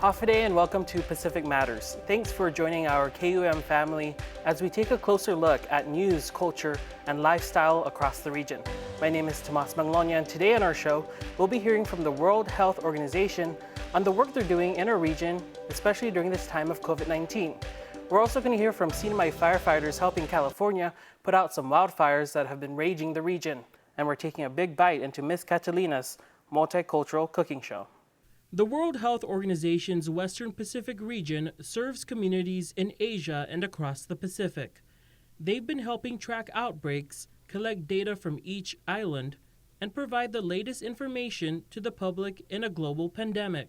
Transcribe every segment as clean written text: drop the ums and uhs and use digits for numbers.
Hafa and welcome to Pacific Matters. Thanks for joining our KUAM family as we take a closer look at news, culture, and lifestyle across the region. My name is Tomas Manglona, and today on our show, we'll be hearing from the World Health Organization on the work they're doing in our region, especially during this time of COVID-19. We're also going to hear from CNMI firefighters helping California put out some wildfires that have been raging the region. And we're taking a big bite into Miss Katalyna's multicultural cooking show. The World Health Organization's Western Pacific region serves communities in Asia and across the Pacific. They've been helping track outbreaks, collect data from each island, and provide the latest information to the public in a global pandemic.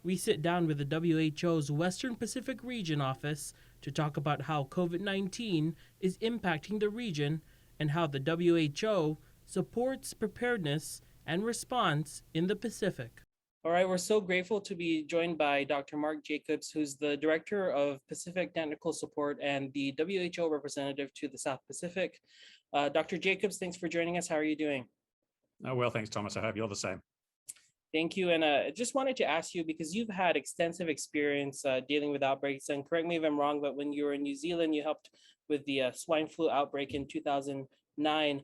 We sit down with the WHO's Western Pacific Region office to talk about how COVID-19 is impacting the region and how the WHO supports preparedness and response in the Pacific. All right, we're so grateful to be joined by Dr. Mark Jacobs, who's the Director of Pacific Technical Support and the WHO representative to the South Pacific. Dr. Jacobs, thanks for joining us. How are you doing? Oh, well, thanks, Thomas. I hope you're the same. Thank you. And I just wanted to ask you, because you've had extensive experience dealing with outbreaks, and correct me if I'm wrong, but when you were in New Zealand, you helped with the swine flu outbreak in 2009.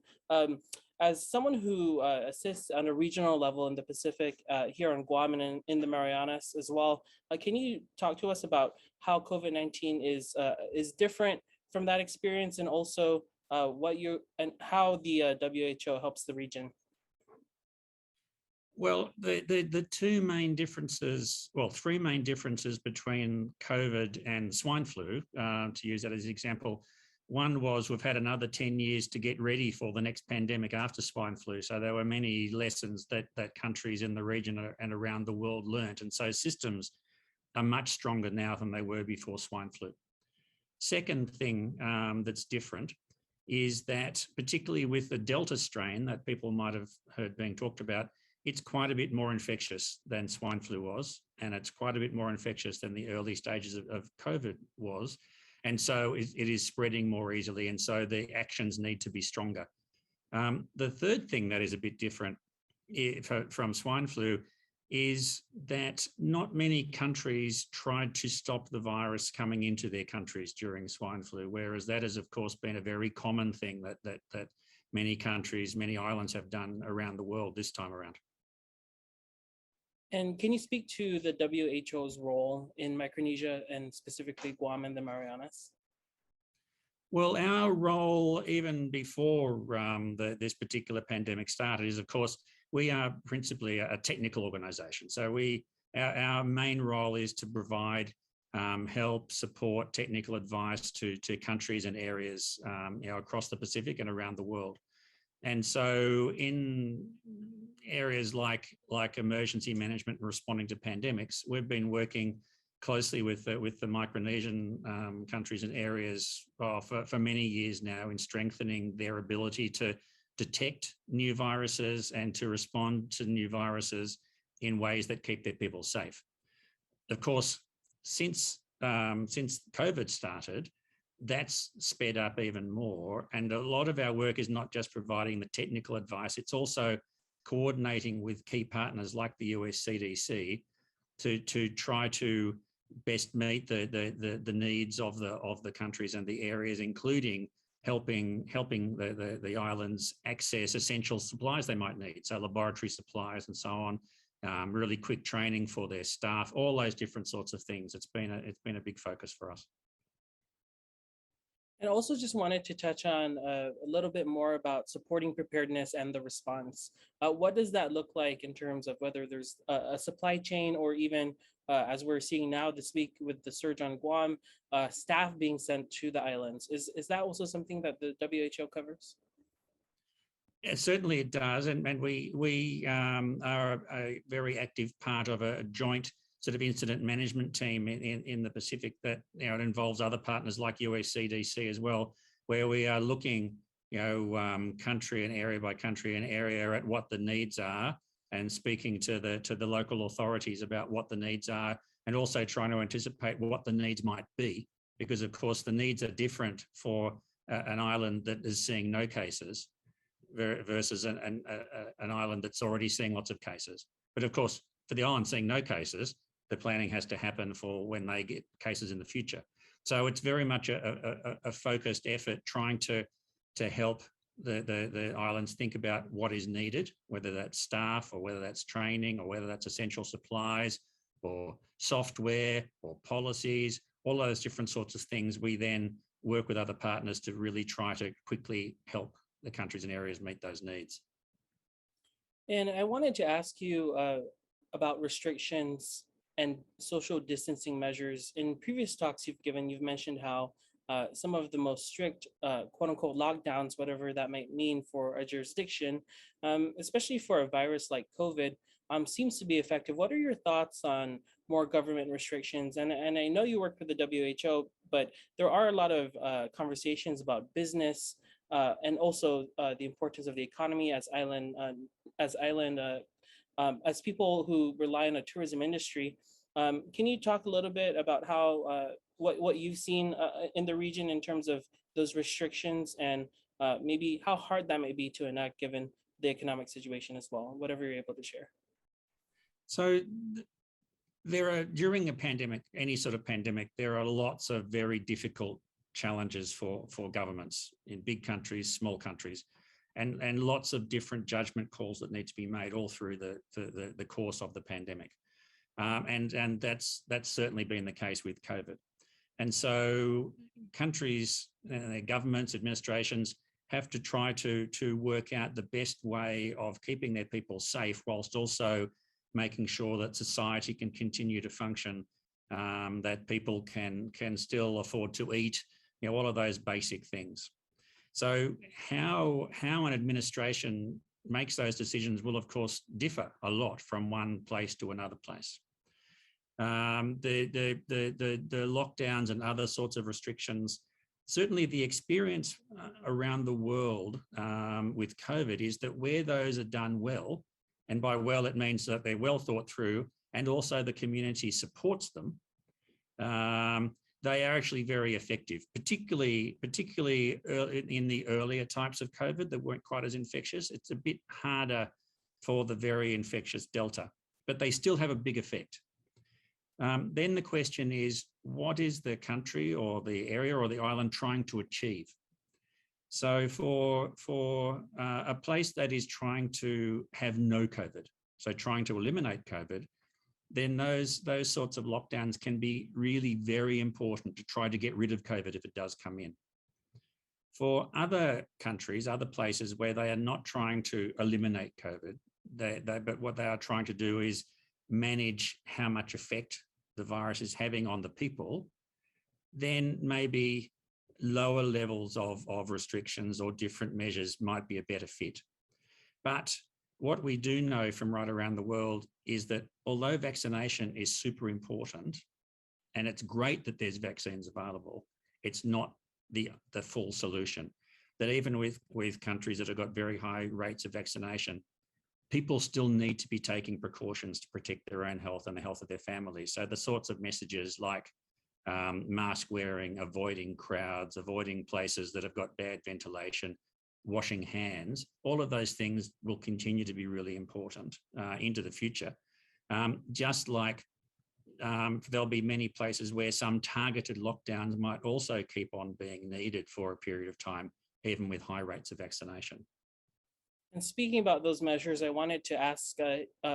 As someone who assists on a regional level in the Pacific, here on Guam and in the Marianas as well, can you talk to us about how COVID-19 is different from that experience, and also how the WHO helps the region? Well, the two main differences, well, three main differences between COVID and swine flu, to use that as an example. One was we've had another 10 years to get ready for the next pandemic after swine flu. So there were many lessons that countries in the region and around the world learnt. And so systems are much stronger now than they were before swine flu. Second thing that's different is that, particularly with the Delta strain that people might have heard being talked about, it's quite a bit more infectious than swine flu was, and it's quite a bit more infectious than the early stages of COVID was. And so it is spreading more easily, and so the actions need to be stronger. The third thing that is a bit different from swine flu is that not many countries tried to stop the virus coming into their countries during swine flu, whereas that has, of course, been a very common thing that many countries, many islands have done around the world this time around. And can you speak to the WHO's role in Micronesia and specifically Guam and the Marianas? Well, our role, even before this particular pandemic started, is, of course, we are principally a technical organisation. So our main role is to provide help, support, technical advice to countries and areas across the Pacific and around the world. And so in areas like emergency management and responding to pandemics, we've been working closely with the Micronesian countries and areas for many years now in strengthening their ability to detect new viruses and to respond to new viruses in ways that keep their people safe. Of course, since COVID started, that's sped up even more. And a lot of our work is not just providing the technical advice, it's also coordinating with key partners like the US CDC to try to best meet the needs of the countries and the areas, including helping the islands access essential supplies they might need. So laboratory supplies and so on, really quick training for their staff, all those different sorts of things. It's been a big focus for us. And also just wanted to touch on a little bit more about supporting preparedness and the response. What does that look like in terms of whether there's a supply chain, or even as we're seeing now this week with the surge on Guam, staff being sent to the islands? Is that also something that the WHO covers? Yeah, certainly it does. And we are a very active part of a joint sort of incident management team in the Pacific that it involves other partners like US CDC as well, where we are looking country and area by country and area at what the needs are, and speaking to the local authorities about what the needs are, and also trying to anticipate what the needs might be, because of course the needs are different for an island that is seeing no cases versus an island that's already seeing lots of cases. But of course, for the island seeing no cases, the planning has to happen for when they get cases in the future. So it's very much a focused effort trying to help the islands think about what is needed, whether that's staff or whether that's training or whether that's essential supplies or software or policies, all those different sorts of things. We then work with other partners to really try to quickly help the countries and areas meet those needs. And I wanted to ask you about restrictions and social distancing measures. In previous talks you've given, you've mentioned how some of the most strict, quote unquote, lockdowns, whatever that might mean for a jurisdiction, especially for a virus like COVID, seems to be effective. What are your thoughts on more government restrictions? And I know you work for the WHO, but there are a lot of conversations about business and also the importance of the economy as as people who rely on a tourism industry. Can you talk a little bit about how what you've seen in the region in terms of those restrictions and maybe how hard that may be to enact given the economic situation as well, whatever you're able to share? So there are, during a pandemic, any sort of pandemic, there are lots of very difficult challenges for governments in big countries, small countries, and lots of different judgment calls that need to be made all through the course of the pandemic. And that's certainly been the case with COVID. And so countries, governments, administrations have to try to work out the best way of keeping their people safe whilst also making sure that society can continue to function, that people can still afford to eat, all of those basic things. So how an administration makes those decisions will, of course, differ a lot from one place to another place. The lockdowns and other sorts of restrictions, certainly the experience around the world with COVID is that where those are done well, and by well it means that they're well thought through and also the community supports them, they are actually very effective, particularly in the earlier types of COVID that weren't quite as infectious. It's a bit harder for the very infectious Delta, but they still have a big effect. Then the question is, what is the country or the area or the island trying to achieve? So for a place that is trying to have no COVID, so trying to eliminate COVID, then those sorts of lockdowns can be really very important to try to get rid of COVID if it does come in. For other countries, other places where they are not trying to eliminate COVID, but what they are trying to do is manage how much effect the virus is having on the people, then maybe lower levels of restrictions or different measures might be a better fit. But what we do know from right around the world is that although vaccination is super important, and it's great that there's vaccines available, it's not the full solution. That even with countries that have got very high rates of vaccination, people still need to be taking precautions to protect their own health and the health of their families. So the sorts of messages like mask wearing, avoiding crowds, avoiding places that have got bad ventilation, washing hands, all of those things will continue to be really important into the future. Just like there'll be many places where some targeted lockdowns might also keep on being needed for a period of time, even with high rates of vaccination. And speaking about those measures, I wanted to ask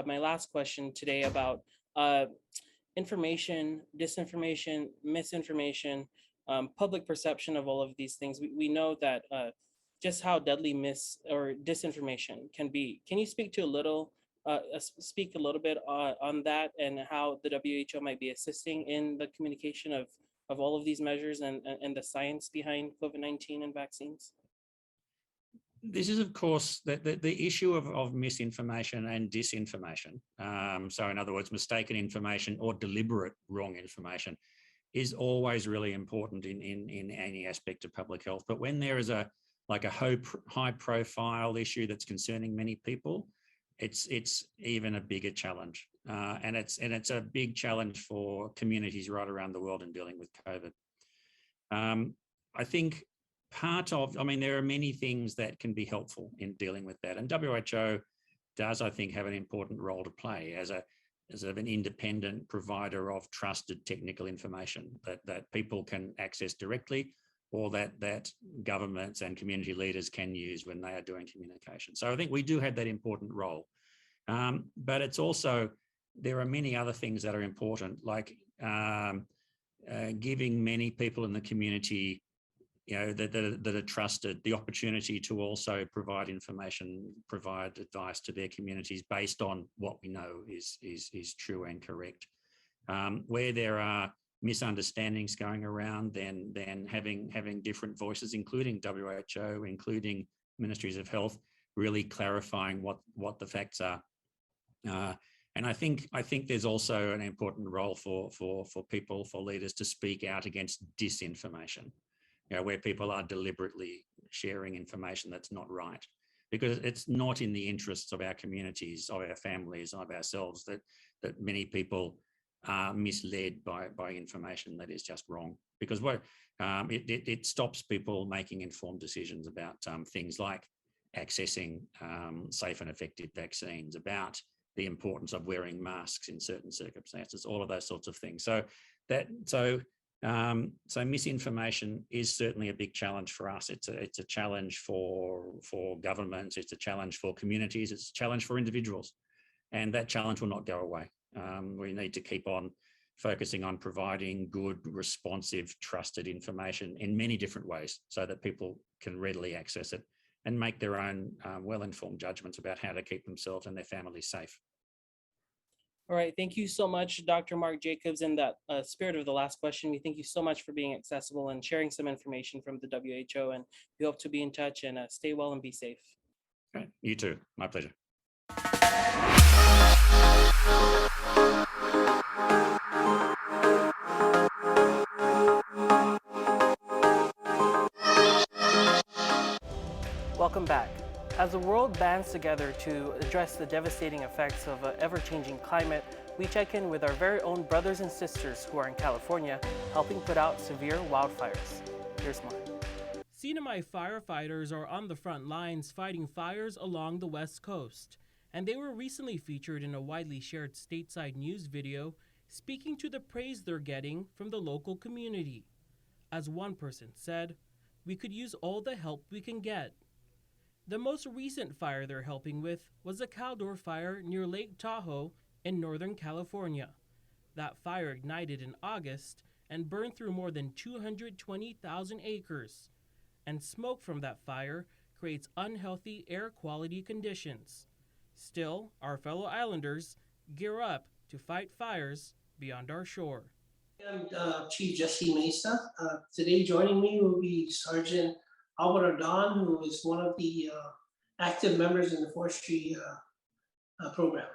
my last question today about information, disinformation, misinformation, public perception of all of these things. We know that just how deadly disinformation can be. Can you speak a little bit on that and how the WHO might be assisting in the communication of all of these measures and the science behind COVID-19 and vaccines? This is, of course, the issue of misinformation and disinformation. So in other words, mistaken information or deliberate wrong information is always really important in any aspect of public health. But when there is a high profile issue that's concerning many people, it's even a bigger challenge. And it's a big challenge for communities right around the world in dealing with COVID. I think there are many things that can be helpful in dealing with that. And WHO does, I think, have an important role to play as sort of an independent provider of trusted technical information that people can access directly, or that governments and community leaders can use when they are doing communication. So I think we do have that important role. But it's also, there are many other things that are important, like giving many people in the community, that are trusted, the opportunity to also provide information, provide advice to their communities based on what we know is true and correct. Where there are misunderstandings going around, then having different voices, including WHO, including ministries of health, really clarifying what the facts are. And I think there's also an important role for people, for leaders, to speak out against disinformation, where people are deliberately sharing information that's not right, because it's not in the interests of our communities, of our families, of ourselves, that many people are misled by information that is just wrong, because it stops people making informed decisions about things like accessing safe and effective vaccines, about the importance of wearing masks in certain circumstances, all of those sorts of things. So misinformation is certainly a big challenge for us. It's a challenge for governments. It's a challenge for communities. It's a challenge for individuals, and that challenge will not go away. We need to keep on focusing on providing good, responsive, trusted information in many different ways, so that people can readily access it and make their own well-informed judgments about how to keep themselves and their families safe. All right, thank you so much, Dr. Mark Jacobs. In that spirit of the last question, we thank you so much for being accessible and sharing some information from the WHO, and we hope to be in touch, and stay well and be safe. Okay. You too, my pleasure. Welcome back. As the world bands together to address the devastating effects of an ever-changing climate, we check in with our very own brothers and sisters who are in California, helping put out severe wildfires. Here's more. CNMI firefighters are on the front lines fighting fires along the West Coast, and they were recently featured in a widely shared stateside news video speaking to the praise they're getting from the local community. As one person said, "We could use all the help we can get." The most recent fire they're helping with was the Caldor fire near Lake Tahoe in Northern California. That fire ignited in August and burned through more than 220,000 acres. And smoke from that fire creates unhealthy air quality conditions. Still, our fellow islanders gear up to fight fires beyond our shore. I'm Chief Jesse Mesa. Today joining me will be Sergeant Albert Adon, who is one of the active members in the forestry program.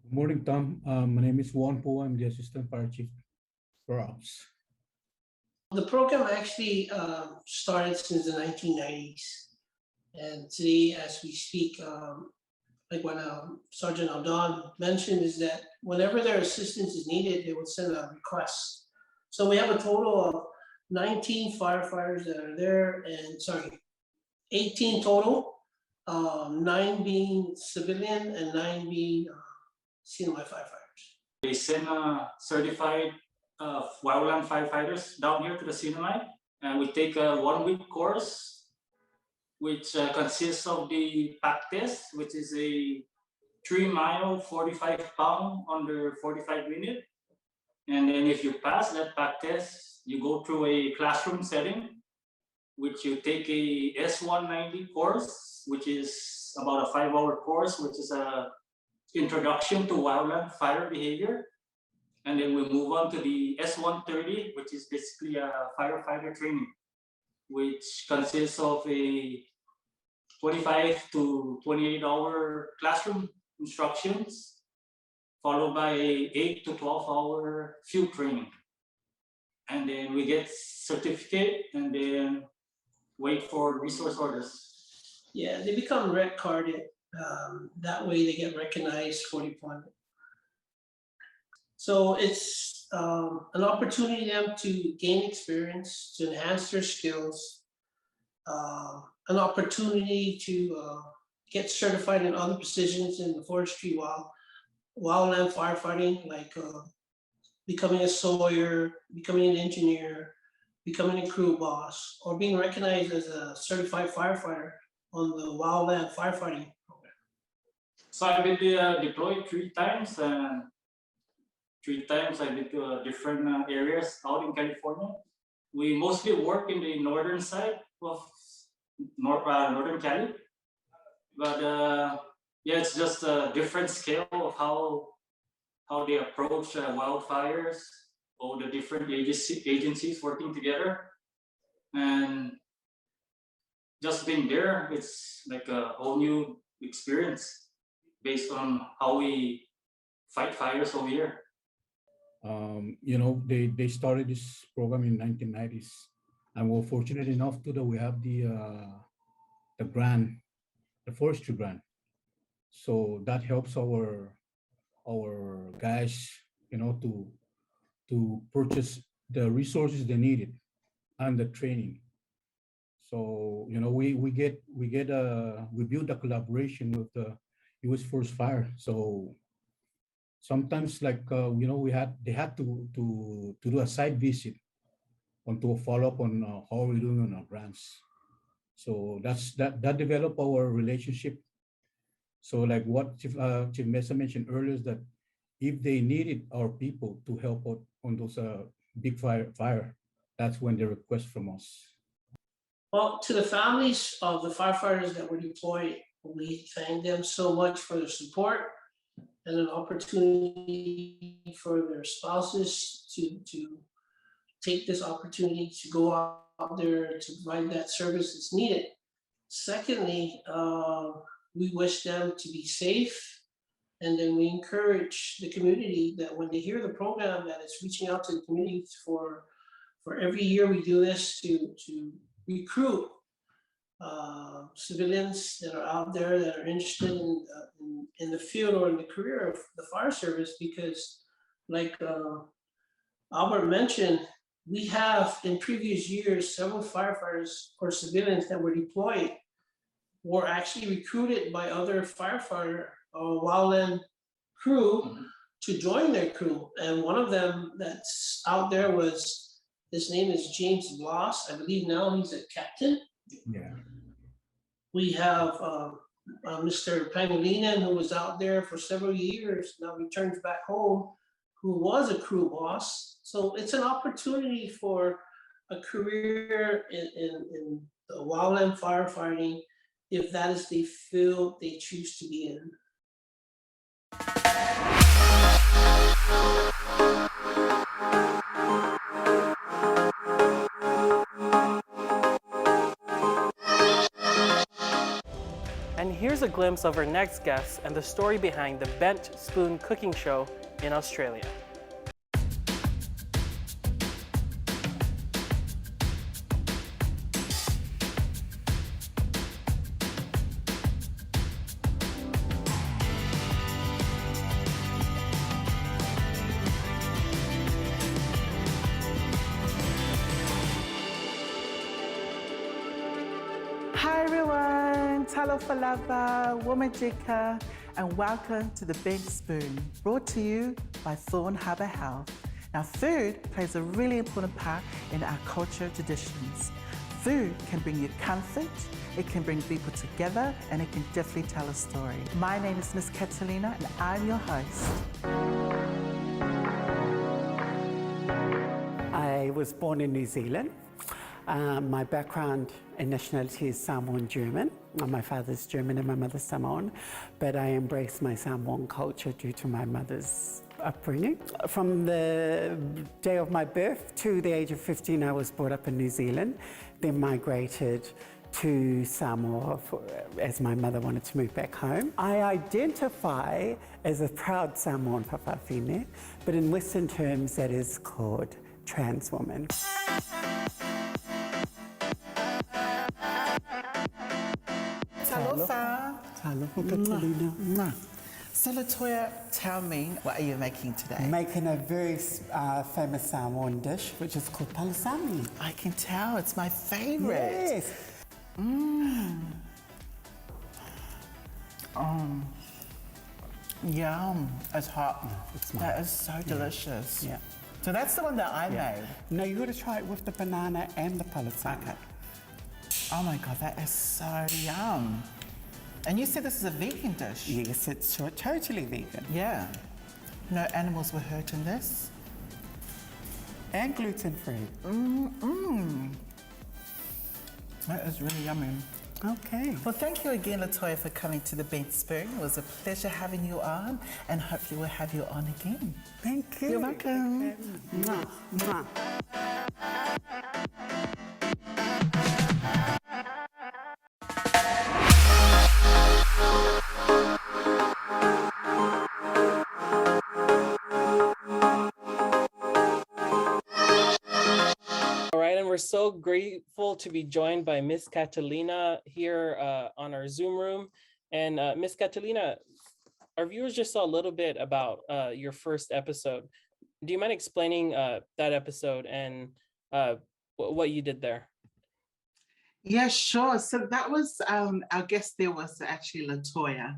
Good morning, Tom. My name is Juan Po. I'm the Assistant Fire Chief for Ops. The program actually started since the 1990s. And today, as we speak, like what Sergeant Adon mentioned, is that whenever their assistance is needed, they would send a request. So we have a total of 19 firefighters that are there, and 18 total, 9 being civilian and 9 being CNMI firefighters. They send certified wildland firefighters down here to the CNMI, and we take a 1-week course, which consists of the pack test, which is a 3-mile, 45-pound under 45 minutes. And then if you pass that pack test, you go through a classroom setting, which you take a S190 course, which is about a 5-hour course, which is a introduction to wildland fire behavior. And then we move on to the S130, which is basically a firefighter training, which consists of a 25 to 28-hour classroom instructions, followed by a 8 to 12-hour field training. And then we get certificate and then wait for resource orders. Yeah, they become red carded. That way they get recognized for deployment. So it's an opportunity for them to gain experience, to enhance their skills, an opportunity to get certified in other positions in the forestry while wildland firefighting, like becoming a sawyer, becoming an engineer, becoming a crew boss, or being recognized as a certified firefighter on the wildland firefighting program. So I've been deployed 3 times, and 3 times I've been to different areas out in California. We mostly work in the northern side of Northern Cali, but yeah, it's just a different scale of how they approach wildfires, all the different agencies working together, and just being there, it's like a whole new experience based on how we fight fires over here. They started this program in 1990s, and we're fortunate enough that we have the grant, the forestry grant. So that helps our guys, to purchase the resources they needed and the training. So we build a collaboration with the U.S. Forest Fire. So sometimes, like they had to do a site visit and to follow up on how we're doing on our grants. So that developed our relationship. So like what Chief Mesa mentioned earlier is that if they needed our people to help out on those big fire, that's when they request from us. Well, to the families of the firefighters that were deployed, we thank them so much for their support and an opportunity for their spouses to take this opportunity to go out there to provide that service that's needed. Secondly, we wish them to be safe. And then we encourage the community that when they hear the program, that it's reaching out to the community for every year we do this to recruit civilians that are out there that are interested in the field or in the career of the fire service, because like Albert mentioned, we have in previous years, several firefighters or civilians that were deployed were actually recruited by other firefighter or wildland crew to join their crew. And one of them that's out there his name is James Bloss. I believe now he's a captain. Yeah. We have Mr. Manglona, who was out there for several years, now returns back home, who was a crew boss. So it's an opportunity for a career in the wildland firefighting, if that is the field they choose to be in. And here's a glimpse of our next guest and the story behind the Bent Spoon cooking show in Australia. Hi everyone, talo falava, womajika, and welcome to the Bent Spoon, brought to you by Thorn Harbour Health. Now, food plays a really important part in our culture traditions. Food can bring you comfort, it can bring people together, and it can definitely tell a story. My name is Miss Katalyna, and I'm your host. I was born in New Zealand. My background and nationality is Samoan German. My father's German and my mother's Samoan, but I embrace my Samoan culture due to my mother's upbringing. From the day of my birth to the age of 15, I was brought up in New Zealand, then migrated to Samoa as my mother wanted to move back home. I identify as a proud Samoan whakawhine, but in Western terms that is called trans woman. Talofa. Talofa Katalyna. So Latoya, tell me, what are you making today? Making a very famous Samoan dish, which is called palasami. I can tell, it's my favorite. Yes. Yum. It's hot. It's That is so delicious. Yeah. So that's the one that I made. No, you got to try it with the banana and the palatana. Oh my God, that is so yum. And you said this is a vegan dish? Yes, it's totally vegan. Yeah. No animals were hurt in this? And gluten-free. That is really yummy. Okay. Well, thank you again, Latoya, for coming to the Bent Spoon. It was a pleasure having you on, and hopefully we'll have you on again. Thank you. You're welcome. Mwah, mwah. All right, and we're so grateful to be joined by Miss Katalyna here on our Zoom room. And Miss Katalyna, our viewers just saw a little bit about your first episode. Do you mind explaining that episode and what you did there? Yeah, sure. So that was our guest there was actually Latoya.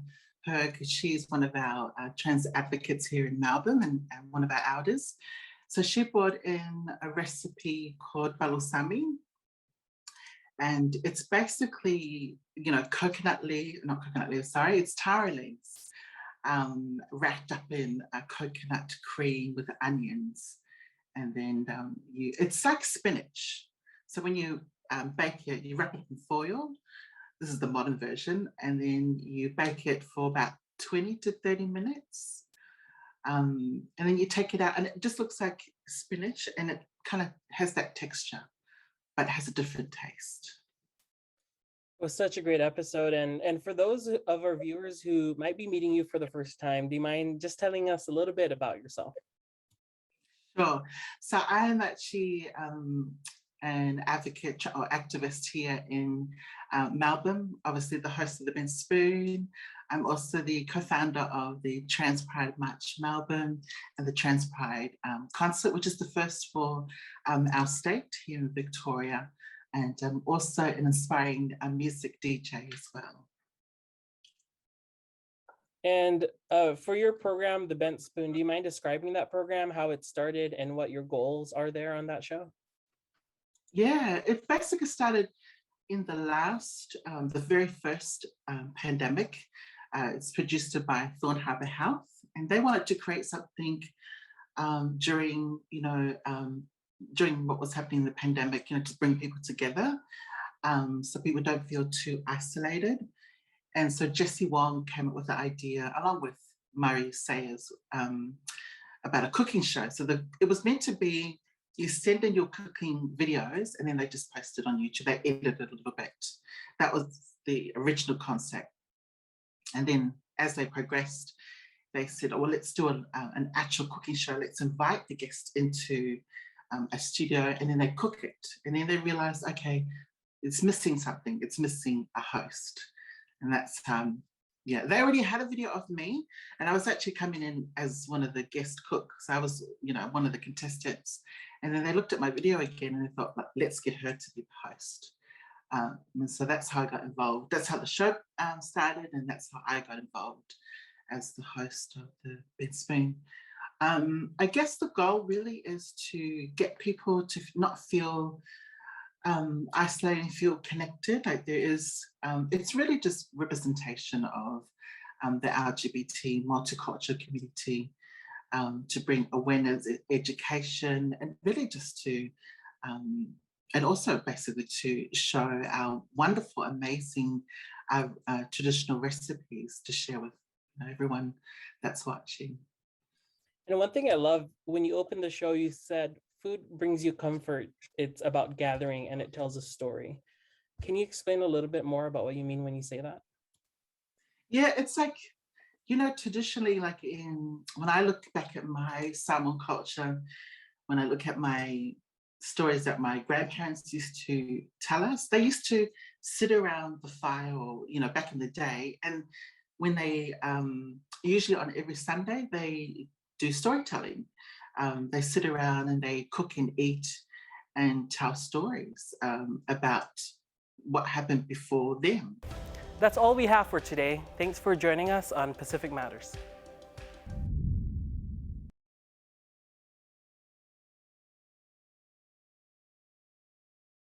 She's one of our trans advocates here in Melbourne and one of our elders. So she brought in a recipe called balsami. And it's basically, coconut leaf, not coconut leaves, sorry, it's taro leaves wrapped up in a coconut cream with onions. And then it's like spinach. So when you bake it, you wrap it in foil. This is the modern version. And then you bake it for about 20 to 30 minutes. And then you take it out and it just looks like spinach and it kind of has that texture, but it has a different taste. It was such a great episode. And for those of our viewers who might be meeting you for the first time, do you mind just telling us a little bit about yourself? Sure. So I am actually an advocate or activist here in Melbourne, obviously the host of the Bent Spoon. I'm also the co-founder of the Trans Pride March Melbourne and the Trans Pride concert, which is the first for our state here in Victoria, and also an inspiring music DJ as well. And for your program, The Bent Spoon, do you mind describing that program, how it started and what your goals are there on that show? Yeah, it basically started in the very first pandemic. It's produced by Thorn Harbour Health, and they wanted to create something during what was happening in the pandemic, to bring people together, so people don't feel too isolated. And so Jessie Wong came up with the idea, along with Murray Sayers, about a cooking show. So it was meant to be, you send in your cooking videos and then they just post it on YouTube. They edit it a little bit. That was the original concept. And then as they progressed, they said, oh, well, let's do an actual cooking show. Let's invite the guests into a studio and then they cook it. And then they realized, okay, it's missing something. It's missing a host. And that's, they already had a video of me and I was actually coming in as one of the guest cooks. I was, one of the contestants. And then they looked at my video again and they thought, let's get her to be the host. And so that's how I got involved. That's how the show started, and that's how I got involved as the host of the Bent Spoon. I guess the goal really is to get people to not feel isolated, feel connected. Like there is, it's really just representation of the LGBT multicultural community, to bring awareness, education, and really just to, and also basically to show our wonderful, amazing traditional recipes to share with everyone that's watching. And one thing I love, when you opened the show, you said, food brings you comfort. It's about gathering and it tells a story. Can you explain a little bit more about what you mean when you say that? Yeah, it's like, traditionally, when I look back at my Samoan culture, when I look at my stories that my grandparents used to tell us, they used to sit around the fire, or, back in the day. And when they, usually on every Sunday, they do storytelling. They sit around and they cook and eat and tell stories about what happened before them. That's all we have for today. Thanks for joining us on Pacific Matters.